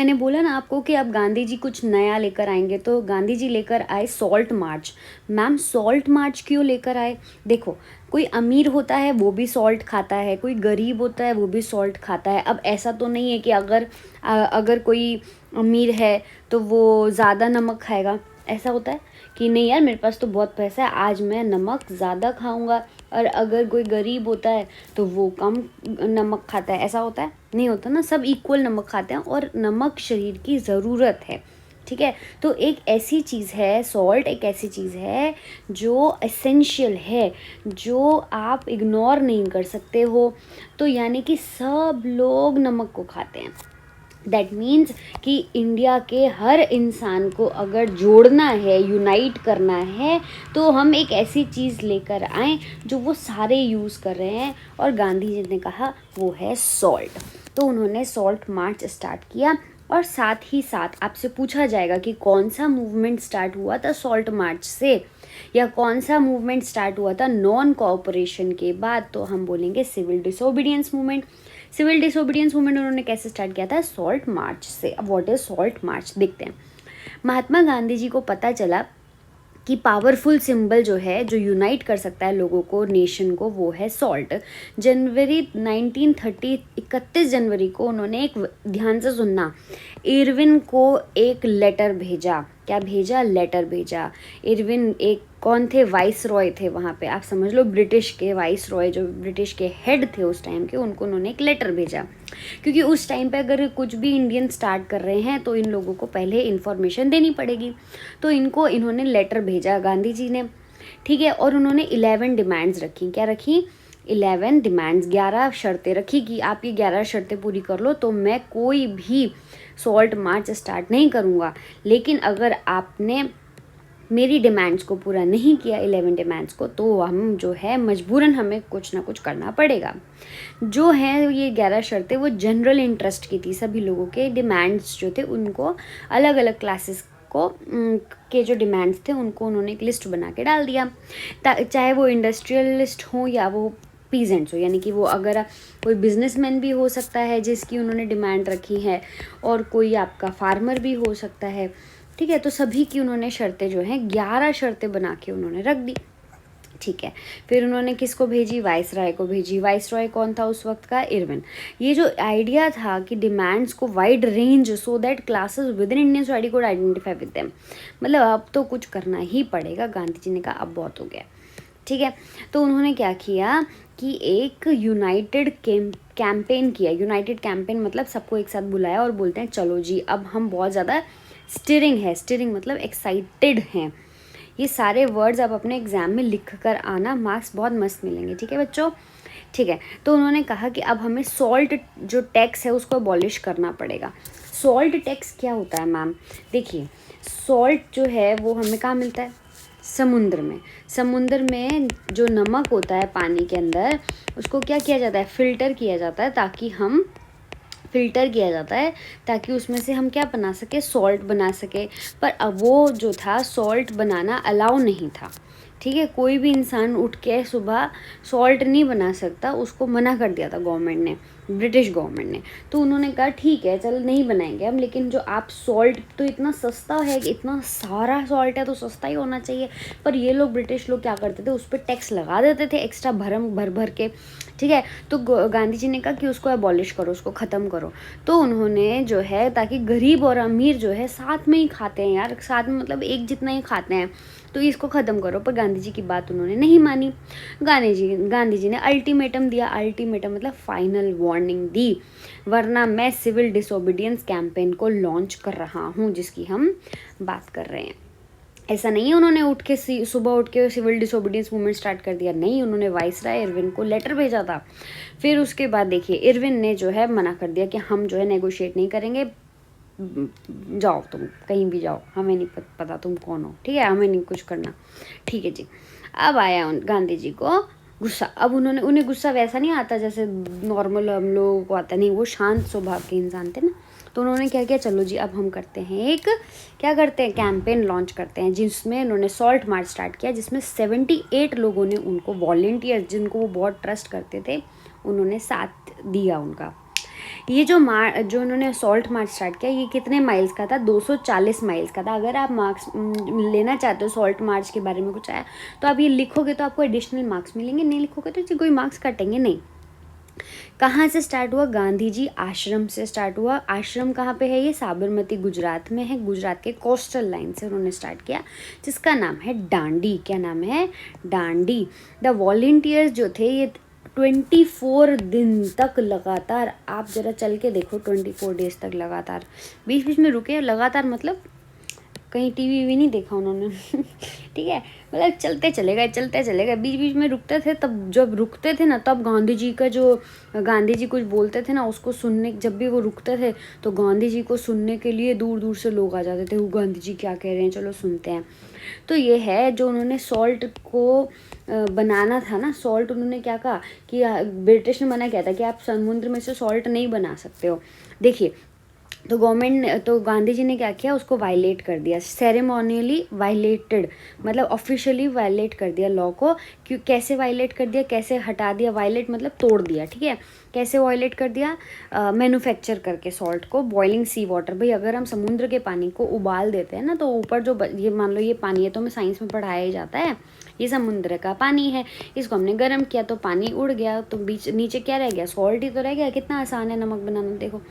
मैंने बोला ना आपको कि अब गांधी जी कुछ नया लेकर आएंगे, तो गांधी जी लेकर आए salt march. Ma'am salt march क्यों लेकर आए? देखो, कोई अमीर होता है वो भी सॉल्ट खाता है, कोई गरीब होता है वो भी सॉल्ट खाता है। अब ऐसा तो नहीं है कि अगर कोई अमीर है तो वो ज़्यादा नमक खाएगा। ऐसा होता है कि नहीं यार, मेरे पास तो बहुत पैसा है, आज मैं नमक ज़्यादा खाऊंगा। और अगर कोई गरीब होता है तो वो कम नमक खाता है। ऐसा होता है? नहीं होता ना, सब इक्वल नमक खाते हैं और नमक शरीर की ज़रूरत है। ठीक है, तो एक ऐसी चीज़ है, सॉल्ट एक ऐसी चीज़ है जो एसेंशियल है, जो आप इग्नोर नहीं कर सकते हो। तो यानी कि सब लोग नमक को खाते हैं। दैट मीन्स कि इंडिया के हर इंसान को अगर जोड़ना है, यूनाइट करना है, तो हम एक ऐसी चीज़ लेकर आएँ जो वो सारे यूज़ कर रहे हैं। और गांधी जी ने कहा वो है सॉल्ट। तो उन्होंने सॉल्ट मार्च स्टार्ट किया। और साथ ही साथ आपसे पूछा जाएगा कि कौन सा मूवमेंट स्टार्ट हुआ था सॉल्ट मार्च से, या कौन सा मूवमेंट स्टार्ट हुआ था नॉन कोऑपरेशन के बाद, तो हम बोलेंगे civil disobedience movement. Civil disobedience movement उन्होंने कैसे स्टार्ट किया था? सॉल्ट मार्च से। अब व्हाट इज सॉल्ट मार्च देखते हैं। महात्मा गांधी जी को पता चला कि पावरफुल सिंबल जो है, जो यूनाइट कर सकता है लोगों को, नेशन को, वो है सॉल्ट। जनवरी 1930, 31 जनवरी को उन्होंने एक, ध्यान से सुनना, इरविन को एक लेटर भेजा। क्या भेजा? लेटर भेजा। इरविन एक कौन थे? वाइस रॉय थे वहाँ पे, आप समझ लो ब्रिटिश के वाइस रॉय, जो ब्रिटिश के हेड थे उस टाइम के, उनको उन्होंने एक लेटर भेजा। क्योंकि उस टाइम पे अगर कुछ भी इंडियन स्टार्ट कर रहे हैं तो इन लोगों को पहले इन्फॉर्मेशन देनी पड़ेगी। तो इन्होंने लेटर भेजा गांधी जी ने। ठीक है, और उन्होंने 11 डिमांड्स रखी। क्या रखी? 11 डिमांड्स, 11 शर्तें रखी कि आप ये 11 शर्तें पूरी कर लो तो मैं कोई भी सॉल्ट मार्च स्टार्ट नहीं करूँगा। लेकिन अगर आपने मेरी डिमांड्स को पूरा नहीं किया, 11 डिमांड्स को, तो हम जो है मजबूरन हमें कुछ ना कुछ करना पड़ेगा। जो है ये 11 शर्तें वो जनरल इंटरेस्ट की थी। सभी लोगों के डिमांड्स जो थे उनको, अलग अलग क्लासेस को के जो डिमांड्स थे उनको उन्होंने एक लिस्ट बना के डाल दिया। चाहे वो इंडस्ट्रियलिस्ट हो या वो पीजेंट्स हो, यानी कि वो अगर कोई बिजनेसमैन भी हो सकता है जिसकी उन्होंने डिमांड रखी है, और कोई आपका फार्मर भी हो सकता है। ठीक है, तो सभी की उन्होंने शर्तें जो हैं 11 शर्तें बना के उन्होंने रख दी। ठीक है, फिर उन्होंने किसको भेजी? वाइस रॉय को भेजी। वाइस रॉय कौन था उस वक्त का? इरविन। ये जो आइडिया था कि डिमांड्स को wide range, so that classes with in Indian society को आइडेंटिफाई विद देम, मतलब अब तो कुछ करना ही पड़ेगा। गांधी जी ने कहा अब बहुत हो गया। ठीक है, तो उन्होंने क्या किया कि एक यूनाइटेड कैंपेन किया। यूनाइटेड कैंपेन मतलब सबको एक साथ बुलाया और बोलते हैं चलो जी अब हम बहुत ज़्यादा स्टिरिंग है, स्टिरिंग मतलब एक्साइटेड हैं। ये सारे वर्ड्स आप अपने एग्जाम में लिख कर आना, मार्क्स बहुत मस्त मिलेंगे। ठीक है बच्चों? ठीक है, तो उन्होंने कहा कि अब हमें सॉल्ट जो टैक्स है उसको अबॉलिश करना पड़ेगा। सॉल्ट टैक्स क्या होता है मैम? देखिए, सॉल्ट जो है वो हमें कहाँ मिलता है? समुद्र में। समुद्र में जो नमक होता है पानी के अंदर, उसको क्या किया जाता है? फ़िल्टर किया जाता है, ताकि उसमें से हम क्या बना सके? सॉल्ट बना सके। पर अब वो जो था सॉल्ट बनाना अलाउ नहीं था। ठीक है, कोई भी इंसान उठ के सुबह सॉल्ट नहीं बना सकता, उसको मना कर दिया था गवर्नमेंट ने, ब्रिटिश गवर्नमेंट ने। तो उन्होंने कहा ठीक है चल नहीं बनाएंगे हम, लेकिन जो आप सॉल्ट तो इतना सस्ता है कि इतना सारा सॉल्ट है तो सस्ता ही होना चाहिए। पर ये लोग, ब्रिटिश लोग क्या करते थे? उस पर टैक्स लगा देते थे एक्स्ट्रा भर भर के। ठीक है, तो गांधी जी ने कहा कि उसको अबॉलिश करो, उसको ख़त्म करो। तो उन्होंने जो है, ताकि गरीब और अमीर जो है साथ में ही खाते हैं यार, साथ में मतलब एक जितना ही खाते हैं, तो इसको ख़त्म करो। पर गांधी जी की बात उन्होंने नहीं मानी। गांधी जी ने अल्टीमेटम दिया। अल्टीमेटम मतलब फाइनल वार्निंग दी, वरना मैं सिविल डिसोबीडियंस कैंपेन को लॉन्च कर रहा हूँ जिसकी हम बात कर रहे हैं। ऐसा नहीं है उन्होंने सुबह उठ के सिविल डिसोबीडियंस मूवमेंट स्टार्ट कर दिया, नहीं, उन्होंने वाइसराय इरविन को लेटर भेजा था। फिर उसके बाद देखिए इरविन ने जो है मना कर दिया कि हम जो है नेगोशिएट नहीं करेंगे, जाओ तुम कहीं भी जाओ, हमें नहीं पता तुम कौन हो। ठीक है, हमें नहीं कुछ करना। ठीक है जी। अब आया गांधी जी को गुस्सा। अब उन्हें गुस्सा वैसा नहीं आता जैसे नॉर्मल हम लोगों को आता, नहीं, वो शांत स्वभाव के इंसान थे ना। तो उन्होंने क्या किया? चलो जी अब हम करते हैं एक, क्या करते हैं, कैंपेन लॉन्च करते हैं, जिसमें उन्होंने सॉल्ट मार्च स्टार्ट किया, जिसमें 78 लोगों ने उनको, वॉलेंटियर्स जिनको वो बहुत ट्रस्ट करते थे, उन्होंने साथ दिया उनका। ये जो उन्होंने सॉल्ट मार्च स्टार्ट किया, ये कितने माइल्स का था? 240 माइल्स का था। अगर आप मार्क्स लेना चाहते हो सॉल्ट मार्च के बारे में कुछ आया तो आप ये लिखोगे तो आपको एडिशनल मार्क्स मिलेंगे, नहीं लिखोगे तो कोई मार्क्स कटेंगे नहीं। कहाँ से स्टार्ट हुआ? गांधी जी आश्रम से स्टार्ट हुआ। आश्रम कहाँ पे है? ये साबरमती गुजरात में है। गुजरात के कोस्टल लाइन से उन्होंने स्टार्ट किया, जिसका नाम है डांडी। क्या नाम है? डांडी। द वॉलेंटियर्स जो थे ये 24 दिन तक लगातार, आप जरा चल के देखो, 24 डेज तक लगातार, बीच बीच में रुके लगातार, मतलब कहीं टीवी भी नहीं देखा उन्होंने ठीक है, मतलब चलते चले गए, बीच बीच में रुकते थे। तब जब रुकते थे ना, तब गांधी जी कुछ बोलते थे ना, उसको सुनने, जब भी वो रुकते थे तो गांधी जी को सुनने के लिए दूर दूर से लोग आ जाते थे, वो गांधी जी क्या कह रहे हैं, चलो सुनते हैं। तो ये है जो उन्होंने सॉल्ट को बनाना था ना, सॉल्ट उन्होंने क्या कहा कि ब्रिटिश ने मना किया था कि आप समुद्र में से सॉल्ट नहीं बना सकते हो। देखिए, तो गांधी जी ने क्या किया, उसको वायलेट कर दिया, सेरेमोनियली वायलेटेड, मतलब ऑफिशियली वायलेट कर दिया लॉ को। क्यों, कैसे वायलेट कर दिया, कैसे हटा दिया? वायलेट मतलब तोड़ दिया, ठीक है। कैसे वायलेट कर दिया? मैन्युफैक्चर करके सॉल्ट को, बॉइलिंग सी वाटर। भाई अगर हम समुद्र के पानी को उबाल देते हैं ना, तो ऊपर जो ये मान लो ये पानी है, तो हमें साइंस में पढ़ाया ही जाता है, ये समुद्र का पानी है, इसको हमने गर्म किया तो पानी उड़ गया, तो बीच नीचे क्या रह गया? सॉल्ट ही तो रह गया। कितना आसान है नमक बनाना, देखो,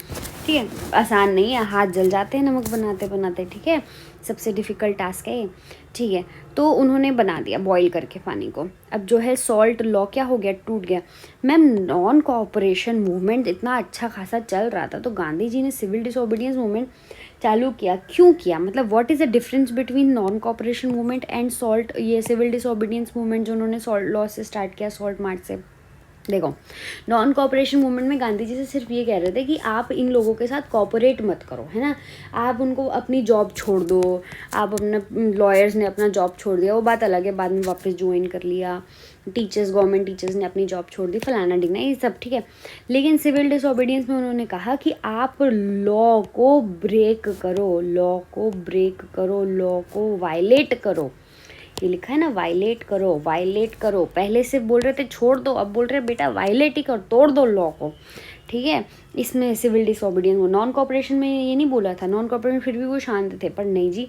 ठीक है। आसान नहीं है, हाथ जल जाते हैं नमक बनाते बनाते, ठीक है, सबसे डिफ़िकल्ट टास्क है ये, ठीक है। तो उन्होंने बना दिया बॉईल करके पानी को। अब जो है सॉल्ट लॉ क्या हो गया? टूट गया। मैम, नॉन कोऑपरेशन मूवमेंट इतना अच्छा खासा चल रहा था, तो गांधी जी ने सिविल डिसोबीडियंस मूवमेंट चालू किया। क्यों किया? मतलब what is the difference between non cooperation movement and salt, ये सिविल डिसोबीडियंस मूवमेंट जो उन्होंने सॉल्ट लॉ से स्टार्ट किया, सॉल्ट मार्च से। देखो, नॉन कोऑपरेशन मूवमेंट में गांधी जी से सिर्फ ये कह रहे थे कि आप इन लोगों के साथ कोऑपरेट मत करो, है ना, आप उनको अपनी जॉब छोड़ दो। आप अपना, लॉयर्स ने अपना जॉब छोड़ दिया, वो बात अलग है, बाद में वापस ज्वाइन कर लिया। गवर्नमेंट टीचर्स ने अपनी जॉब छोड़ दी, फलाना डिगना, ये सब ठीक है। लेकिन सिविल डिसोबीडियंस में उन्होंने कहा कि आप लॉ को ब्रेक करो, लॉ को वायलेट करो। ये लिखा है ना, वायलेट करो। पहले से बोल रहे थे छोड़ दो, अब बोल रहे बेटा वायलेट ही कर, तोड़ दो लॉ को, ठीक है। इसमें सिविल डिसोबीडियंस, नॉन कोऑपरेशन में ये नहीं बोला था, नॉन कोऑपरेशन फिर भी वो शांत थे, पर नहीं जी,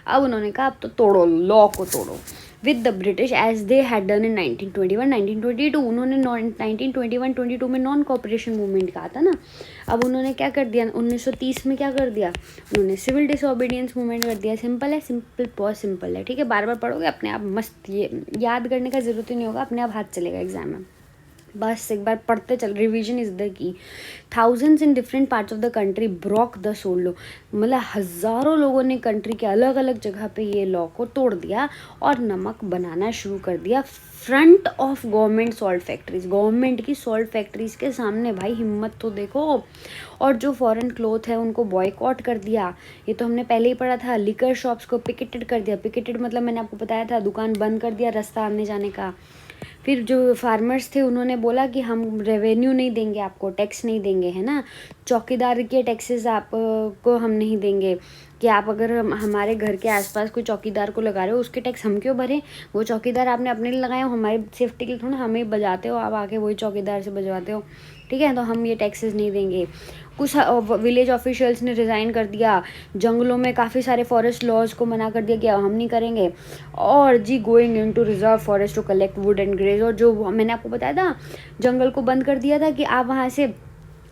अब उन्होंने कहा अब तो तोड़ो, लॉ को तोड़ो। With the British as they had done in 1921 1922, उन्होंने 1921-22 में नॉन कोऑपरेशन मूवमेंट कहा था ना, अब उन्होंने क्या कर दिया 1930 में, क्या कर दिया उन्होंने? सिविल डिसोबीडियंस मूवमेंट कर दिया। सिंपल है, सिंपल, बहुत सिंपल है, ठीक है। बार बार पढ़ोगे अपने आप मस्त, ये याद करने का ज़रूरत ही नहीं होगा, अपने आप हाथ चलेगा एग्जाम में, बस एक बार पढ़ते चल। Revision is the key. Thousands in different parts of the country broke the salt law, मतलब हज़ारों लोगों ने कंट्री के अलग अलग जगह पे ये लॉ को तोड़ दिया और नमक बनाना शुरू कर दिया front of government salt factories, government की सॉल्ट फैक्ट्रीज के सामने। भाई हिम्मत तो देखो। और जो फॉरेन क्लोथ है उनको बॉयकॉट कर दिया, ये तो हमने पहले ही पढ़ा था। लिकर शॉप्स को पिकेटेड कर दिया, पिकेटेड मतलब मैंने आपको बताया था, दुकान बंद कर दिया, रास्ता आने जाने का। फिर जो फार्मर्स थे उन्होंने बोला कि हम रेवेन्यू नहीं देंगे आपको, टैक्स नहीं देंगे, है ना, चौकीदार के टैक्सेस आप को हम नहीं देंगे, कि आप अगर हमारे घर के आसपास कोई चौकीदार को लगा रहे हो उसके टैक्स हम क्यों भरें? वो चौकीदार आपने अपने लिए लगाए हो, हमारी सेफ्टी के लिए थोड़ा, हमें बजाते हो आप आके, वही चौकीदार से बजवाते हो, ठीक है, तो हम ये टैक्सेस नहीं देंगे। कुछ विलेज ऑफिशियल्स ने रिज़ाइन कर दिया, जंगलों में काफ़ी सारे फॉरेस्ट लॉज को मना कर दिया कि हम नहीं करेंगे। और जी going into reserve forest to collect wood and graze, और जो मैंने आपको बताया था जंगल को बंद कर दिया था कि आप वहाँ से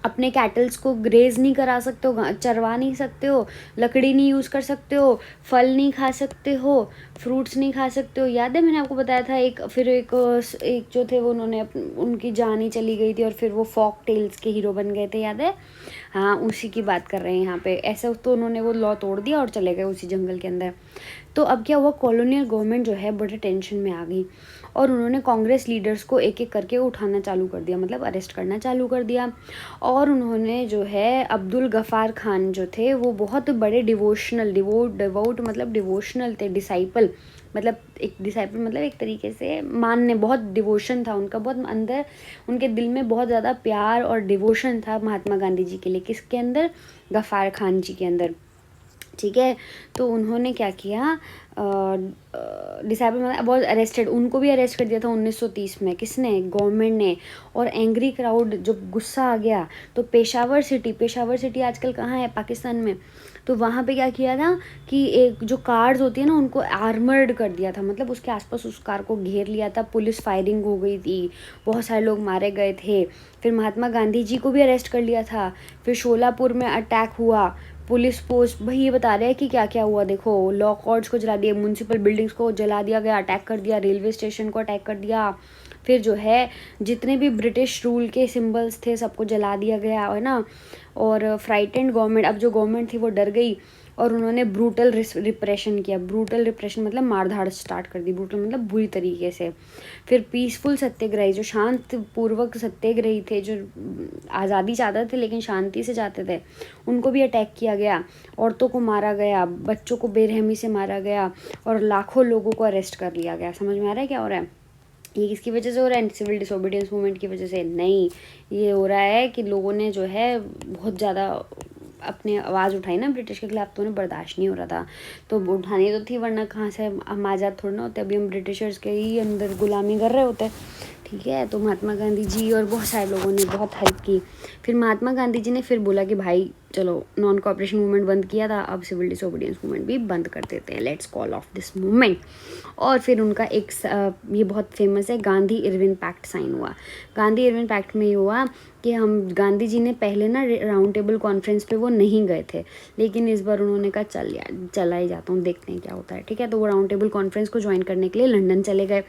अपने कैटल्स को ग्रेज नहीं करा सकते हो, चरवा नहीं सकते हो, लकड़ी नहीं यूज़ कर सकते हो, फल नहीं खा सकते हो, फ्रूट्स नहीं खा सकते हो। याद है मैंने आपको बताया था। एक जो थे वो उन्होंने उनकी जान ही चली गई थी और फिर वो फॉक टेल्स के हीरो बन गए थे, याद है? हाँ, उसी की बात कर रहे हैं यहाँ पे। ऐसे तो उन्होंने वो लॉ तोड़ दिया और चले गए उसी जंगल के अंदर। तो अब क्या हुआ, कॉलोनियल गवर्नमेंट जो है बड़े टेंशन में आ गई और उन्होंने कांग्रेस लीडर्स को एक एक करके उठाना चालू कर दिया, मतलब अरेस्ट करना चालू कर दिया। और उन्होंने जो है अब्दुल गफ़ार खान जो थे वो बहुत बड़े डिवोट मतलब डिवोशनल थे, डिसाइपल मतलब एक तरीके से मानने, बहुत डिवोशन था उनका, बहुत अंदर उनके दिल में बहुत ज़्यादा प्यार और डिवोशन था महात्मा गांधी जी के लिए। किसके अंदर? गफ़ार खान जी के अंदर। ठीक है। तो उन्होंने क्या किया, डिसेबल मतलब वॉज अरेस्टेड, उनको भी अरेस्ट कर दिया था 1930 में। किसने? गवर्नमेंट ने। और एंग्री क्राउड, जब गुस्सा आ गया तो पेशावर सिटी आजकल कहाँ है? पाकिस्तान में। तो वहाँ पे क्या किया था कि एक जो कार्स होती है ना, उनको आर्मर्ड कर दिया था, मतलब उसके आसपास उस कार को घेर लिया था, पुलिस फायरिंग हो गई थी, बहुत सारे लोग मारे गए थे। फिर महात्मा गांधी जी को भी अरेस्ट कर लिया था। फिर शोलापुर में अटैक हुआ, पुलिस पोस्ट, भाई ये बता रहे हैं कि क्या क्या हुआ। देखो, लॉ कोर्ट्स को जला दिया, म्यूनसिपल बिल्डिंग्स को जला दिया गया, अटैक कर दिया, रेलवे स्टेशन को अटैक कर दिया। फिर जो है जितने भी ब्रिटिश रूल के सिंबल्स थे सबको जला दिया गया, है ना। और फ्राइटेंड गवर्नमेंट, अब जो गवर्नमेंट थी वो डर गई और उन्होंने ब्रूटल रिप्रेशन किया। ब्रूटल रिप्रेशन मतलब मारधाड़ स्टार्ट कर दी, ब्रूटल मतलब बुरी तरीके से। फिर पीसफुल सत्याग्रही, जो शांतिपूर्वक सत्याग्रही थे, जो आज़ादी चाहते थे लेकिन शांति से जाते थे, उनको भी अटैक किया गया। औरतों को मारा गया, बच्चों को बेरहमी से मारा गया और लाखों लोगों को अरेस्ट कर लिया गया। समझ में आ रहा है क्या हो रहा है? ये किसकी वजह से हो रहा है? सिविल डिसोबीडियंस मूवमेंट की वजह से नहीं। ये हो रहा है कि लोगों ने जो है बहुत ज़्यादा अपनी आवाज़ उठाई ना ब्रिटिश के खिलाफ, तो उन्हें बर्दाश्त नहीं हो रहा था। तो उठानी तो थी, वरना कहाँ से हम आज़ाद थोड़ा ना होते, अभी हम ब्रिटिशर्स के ही अंदर गुलामी कर रहे होते। ठीक है। तो महात्मा गांधी जी और बहुत सारे लोगों ने बहुत हेल्प की। फिर महात्मा गांधी जी ने फिर बोला कि भाई चलो, नॉन कॉपरेशन मूवमेंट बंद किया था, अब सिविल डिसोबीडियंस मूवमेंट भी बंद कर देते हैं, let's call of this movement. और फिर उनका एक ये बहुत फेमस है, गांधी इरविन पैक्ट साइन हुआ। गांधी इरविन पैक्ट में ये हुआ कि हम गांधी जी ने पहले ना राउंड टेबल कॉन्फ्रेंस पे वो नहीं गए थे, लेकिन इस बार उन्होंने कहा चला ही जाता हूँ, देखते हैं क्या होता है। ठीक है। तो वो राउंड टेबल कॉन्फ्रेंस को ज्वाइन करने के लिए लंदन चले गए।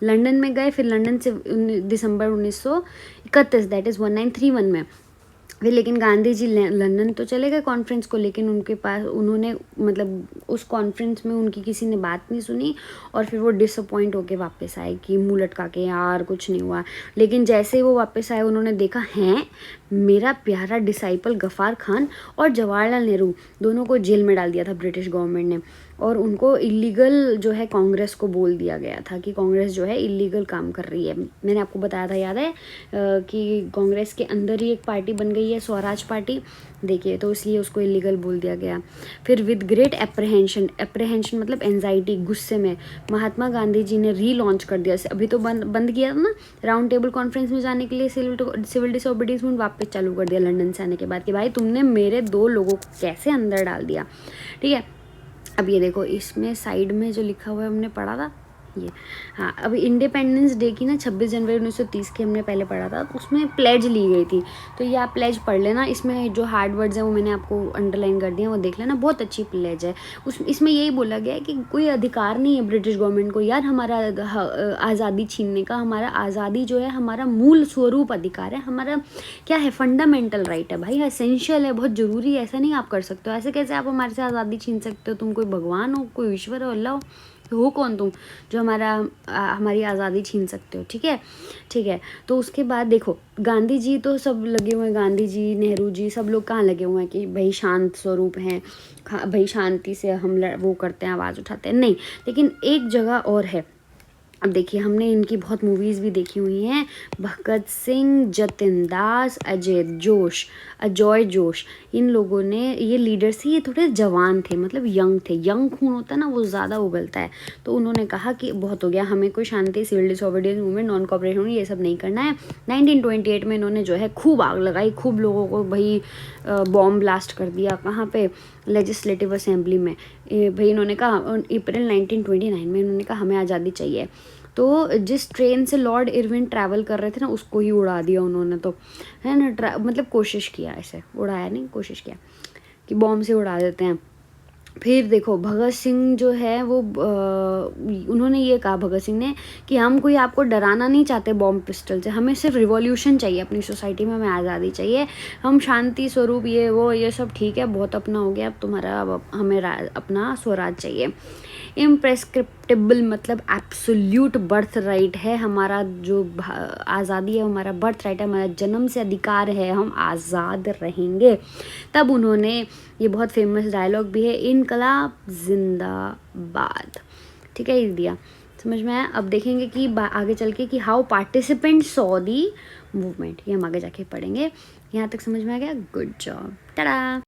लंदन में गए, फिर लंदन से दिसंबर 1931, दैट इज़ 1931 में। फिर लेकिन गांधी जी लंदन तो चले गए कॉन्फ्रेंस को, लेकिन उनके पास उन्होंने मतलब उस कॉन्फ्रेंस में उनकी किसी ने बात नहीं सुनी और फिर वो डिसअपॉइंट होके वापस आए कि मुंह लटका के, यार कुछ नहीं हुआ। लेकिन जैसे ही वो वापस आए, उन्होंने देखा हैं मेरा प्यारा डिसाइपल गफ़ार खान और जवाहरलाल नेहरू दोनों को जेल में डाल दिया था ब्रिटिश गवर्नमेंट ने, और उनको इलीगल जो है कांग्रेस को बोल दिया गया था कि कांग्रेस जो है इलीगल काम कर रही है। मैंने आपको बताया था, याद है कि कांग्रेस के अंदर ही एक पार्टी बन गई है, स्वराज पार्टी, देखिए, तो इसलिए उसको इलीगल बोल दिया गया। फिर विद ग्रेट एप्रहेंशन मतलब एंजाइटी, गुस्से में महात्मा गांधी जी ने रीलॉन्च कर दिया। अभी तो बंद किया था ना राउंड टेबल कॉन्फ्रेंस में जाने के लिए, सिविल डिसोबीडियंस मूवमेंट वापस चालू कर दिया लंदन से आने के बाद कि भाई तुमने मेरे 2 लोगों को कैसे अंदर डाल दिया। ठीक है। अब ये देखो, इसमें साइड में जो लिखा हुआ है हमने पढ़ा था ये, हाँ, अभी इंडिपेंडेंस डे की ना 26 जनवरी 1930 की हमने पहले पढ़ा था, तो उसमें प्लेज ली गई थी, तो ये आप प्लेज पढ़ लेना। इसमें जो हार्ड वर्ड्स हैं वो मैंने आपको अंडरलाइन कर दिया, वो देख लेना, बहुत अच्छी प्लेज है। इसमें यही बोला गया है कि कोई अधिकार नहीं है ब्रिटिश गवर्नमेंट को यार हमारा आज़ादी छीनने का। हमारा आज़ादी जो है हमारा मूल स्वरूप अधिकार है, हमारा क्या है, फंडामेंटल राइट है भाई, एसेंशियल है, बहुत ज़रूरी है। ऐसा नहीं आप कर सकते हो, ऐसे कैसे आप हमारे से आज़ादी छीन सकते हो? तुम कोई भगवान हो, कोई ईश्वर हो, अल्लाह हो कौन तुम जो हमारी आज़ादी छीन सकते हो? ठीक है। ठीक है। तो उसके बाद देखो, गांधी जी तो सब लगे हुए हैं, गांधी जी, नेहरू जी, सब लोग कहाँ लगे हुए हैं कि भाई शांत स्वरूप हैं, भाई शांति से हम वो करते हैं, आवाज़ उठाते हैं, नहीं। लेकिन एक जगह और है। अब देखिए, हमने इनकी बहुत मूवीज़ भी देखी हुई हैं, भगत सिंह, जतिन दास, अजय जोश, इन लोगों ने, ये लीडर्स थे, ये थोड़े जवान थे, मतलब यंग थे, यंग खून होता है ना वो ज़्यादा उबलता है। तो उन्होंने कहा कि बहुत हो गया, हमें कोई शांति, civil disobedience movement, non cooperation ये सब नहीं करना है। 1928 में इन्होंने जो है खूब आग लगाई, खूब लोगों को भाई बॉम्ब ब्लास्ट कर दिया। कहाँ पे? लेजिस्लेटिव असेंबली में। भाई इन्होंने कहा अप्रैल 1929 में इन्होंने कहा हमें आज़ादी चाहिए। तो जिस ट्रेन से लॉर्ड इरविन ट्रैवल कर रहे थे ना, उसको ही उड़ा दिया उन्होंने, तो है ना, मतलब कोशिश किया, ऐसे उड़ाया नहीं, कोशिश किया कि बॉम्ब से उड़ा देते हैं। फिर देखो, भगत सिंह जो है वो उन्होंने ये कहा, भगत सिंह ने, कि हम कोई आपको डराना नहीं चाहते बॉम्ब पिस्टल से, हमें सिर्फ रिवॉल्यूशन चाहिए अपनी सोसाइटी में, हमें आज़ादी चाहिए, हम शांति स्वरूप ये सब ठीक है, बहुत अपना हो गया, अब तुम्हारा हमें अपना स्वराज चाहिए। इम्प्रेस्क्रिप्टिबल मतलब एब्सोल्यूट बर्थ राइट है हमारा, जो आज़ादी है हमारा बर्थ राइट है, हमारा जन्म से अधिकार है, हम आज़ाद रहेंगे। तब उन्होंने ये बहुत फेमस डायलॉग भी है, इनकलाब जिंदाबाद, ठीक है, ये दिया, समझ में आया। अब देखेंगे कि आगे चल के कि how participant saw the movement, ये हम आगे जाके पढ़ेंगे। यहाँ तक समझ में आ गया? Good job, Tata.